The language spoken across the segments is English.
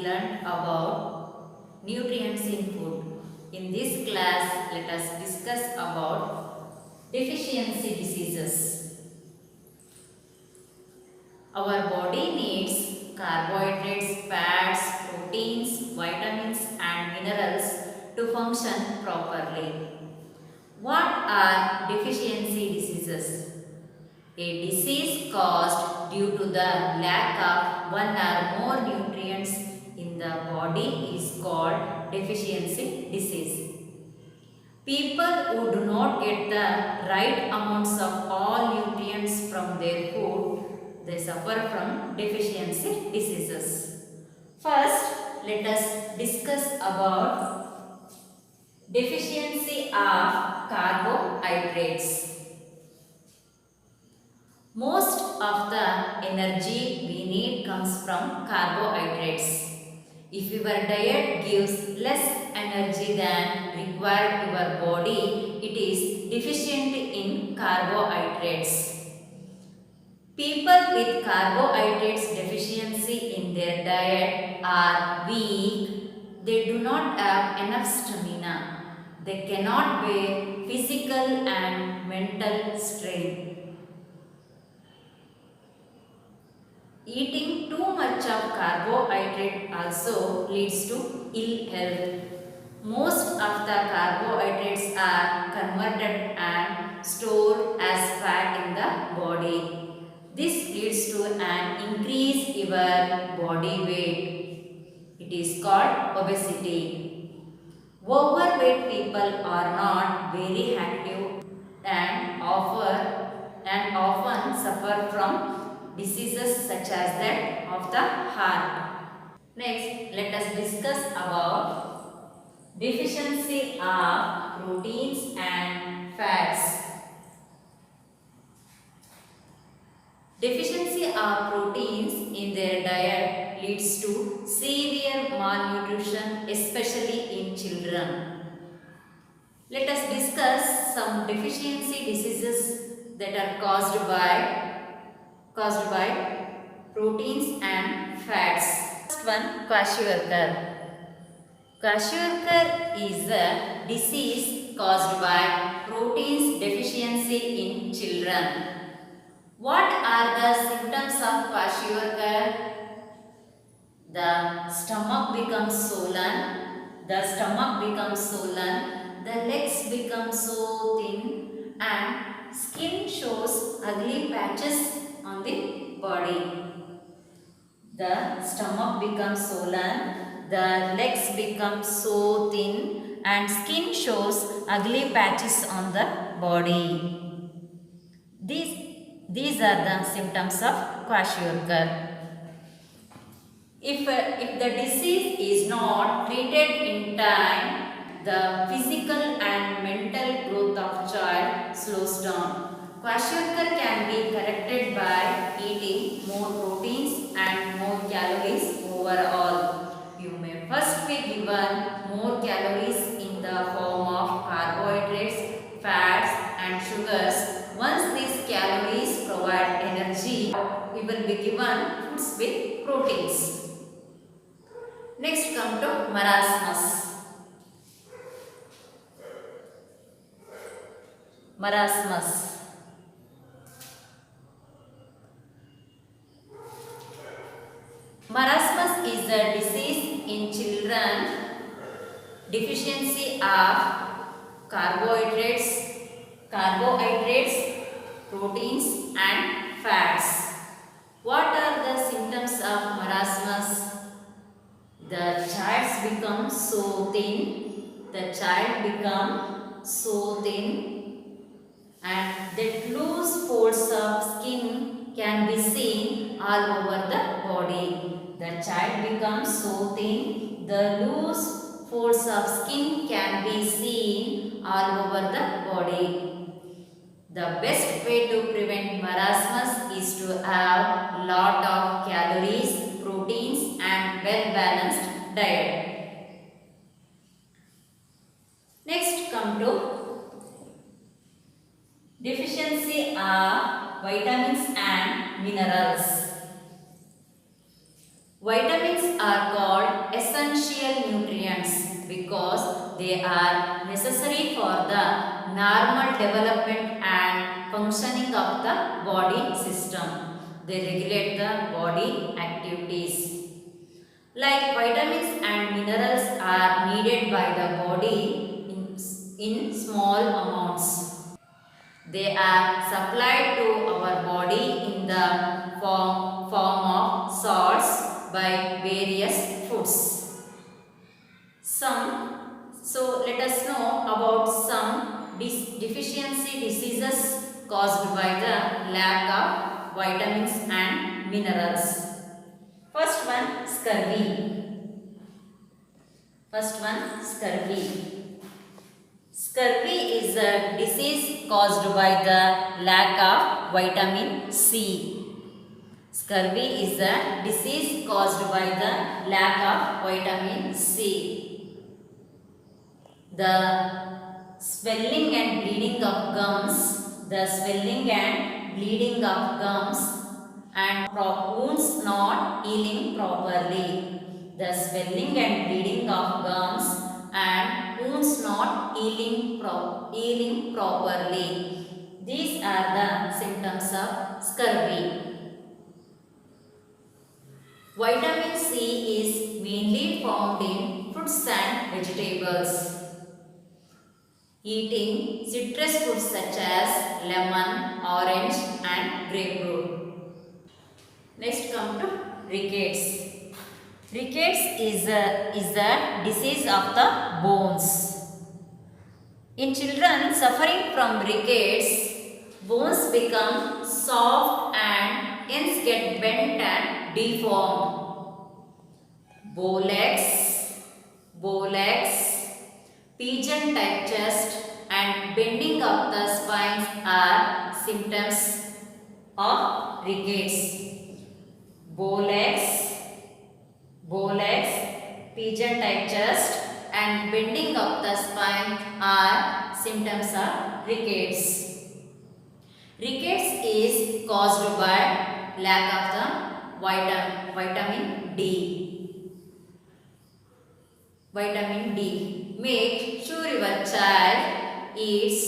learned about nutrients in food. In this class, let us discuss about deficiency diseases. Our body needs carbohydrates, fats, proteins, vitamins and minerals to function properly. What are deficiency diseases? A disease caused due to the lack of one or more nutrients in the body is called deficiency disease. People who do not get the right amounts of all nutrients from their food, they suffer from deficiency diseases. First, let us discuss about deficiency of carbohydrates. Most of the energy we need comes from carbohydrates. If your diet gives less energy than required to your body, it is deficient in carbohydrates. People with carbohydrates deficiency in their diet are weak. They do not have enough stamina. They cannot bear physical and mental strain. Eating too much of carbohydrate also leads to ill health. Most of the carbohydrates are converted and stored as fat in the body. This leads to an increase in your body weight. It is called obesity. Overweight people are not very active and often suffer from diseases such as that of the heart. Next, let us discuss about deficiency of proteins and fats. Deficiency of proteins in their diet leads to severe malnutrition, especially in children. Let us discuss some deficiency diseases that are caused by proteins and fats. First one, kwashiorkor. Kwashiorkor is a disease caused by proteins deficiency in children. What are the symptoms of kwashiorkor? The stomach becomes swollen. The legs become so thin and skin shows ugly patches on the body. The stomach becomes swollen, the legs become so thin and skin shows ugly patches on the body. These are the symptoms of kwashiorkor. If the disease is not treated in time, the physical and mental growth of child slows down. Kwashiorkor can be corrected by eating more proteins and more calories overall. You may first be given more calories in the form of carbohydrates, fats and sugars. Once these calories provide energy, we will be given foods with proteins. Next, come to marasmus. Marasmus is a disease in children, deficiency of carbohydrates, proteins and fats. What are the symptoms of marasmus? The child becomes so thin, and that loose folds of skin can be seen all over the body. The child becomes so thin, the loose folds of skin can be seen all over the body. The best way to prevent marasmus is to have lot of calories, proteins and well-balanced diet. Next, come to deficiency of vitamins and minerals. Vitamins are called They are necessary for the normal development and functioning of the body system. They regulate the body activities. Like vitamins and minerals are needed by the body in small amounts. They are supplied to our body in the form of salts by various foods. So let us know about some deficiency diseases caused by the lack of vitamins and minerals. First one, scurvy. First one, scurvy. Scurvy is a disease caused by the lack of vitamin C. Scurvy is a disease caused by the lack of vitamin C. The swelling and bleeding of gums, and wounds not healing properly. The swelling and bleeding of gums and wounds not healing properly. These are the symptoms of scurvy. Vitamin C is mainly found in fruits and vegetables. Eating citrus fruits such as lemon, orange and grapefruit. Next come to rickets. Rickets is a disease of the bones. In children suffering from rickets, bones become soft and ends get bent and deformed. Bowlegs, pigeon-type chest and bending of the spines are symptoms of rickets. Bowlegs, pigeon-type chest and bending of the spine are symptoms of rickets. Rickets is caused by lack of the vitamin D. Vitamin D. Make sure your child eats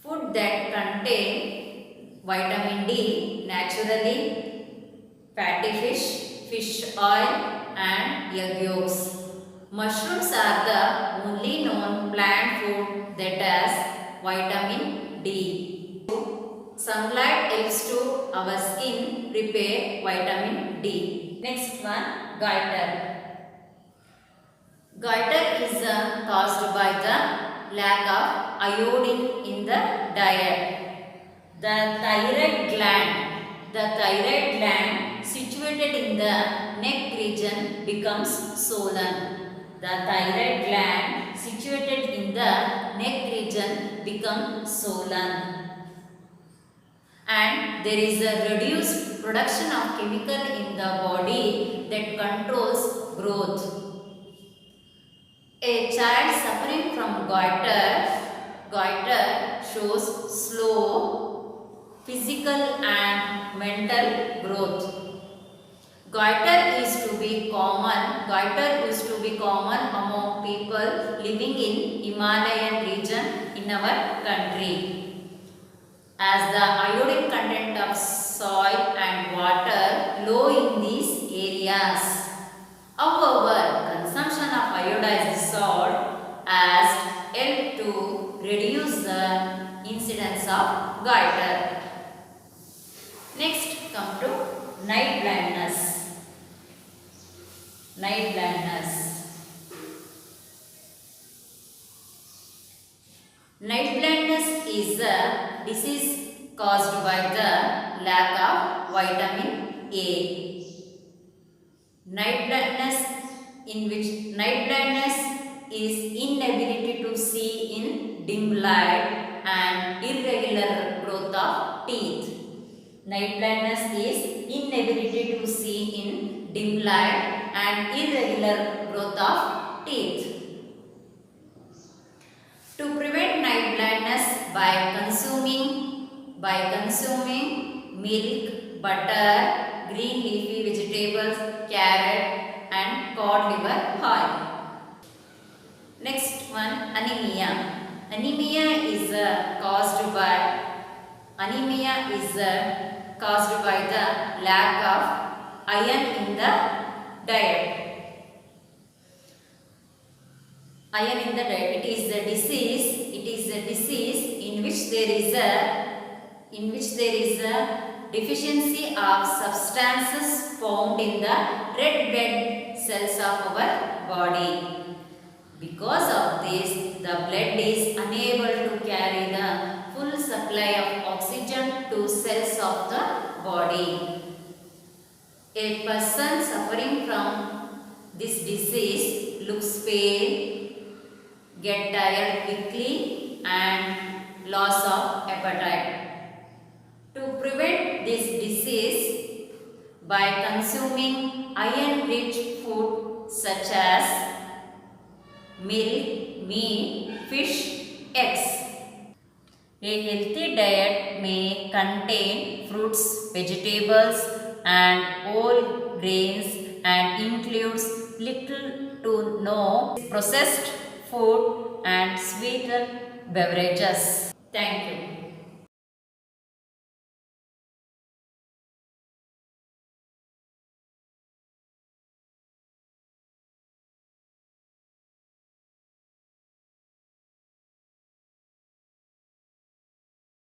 food that contain vitamin D naturally. Fatty fish oil and egg yolks. Mushrooms are the only known plant food that has vitamin D. Sunlight helps to our skin repair vitamin D. Next one, goiter. Goiter is caused by the lack of iodine in the diet. The thyroid gland situated in the neck region becomes swollen. The thyroid gland situated in the neck region becomes swollen. And there is a reduced production of chemical in the body that controls growth. A child suffering from goiter shows slow physical and mental growth. Goiter used to be common among people living in Himalayan region in our country. As the iodine content of soil and water low in these areas. However, consumption of iodized salt has helped to reduce the incidence of goiter. Next, come to night blindness. Night blindness is a disease caused by the lack of vitamin A. Night blindness is inability to see in dim light and irregular growth of teeth. Night blindness is inability to see in dim light and irregular growth of teeth. To prevent night blindness by consuming milk, butter, green leafy vegetables, carrot and cod liver oil. one, anemia. Anemia is caused by the lack of iron in the diet. Iron in the diet. It is a disease. It is a disease in which there is a deficiency of substances found in the red blood cells of our body. Because of this, the blood is unable to carry the full supply of oxygen to cells of the body. A person suffering from this disease looks pale, get tired quickly, and loss of appetite. To prevent this disease, by consuming iron-rich food such as milk, meat, fish, eggs. A healthy diet may contain fruits, vegetables, and whole grains and includes little to no processed food and sweetened beverages. Thank you.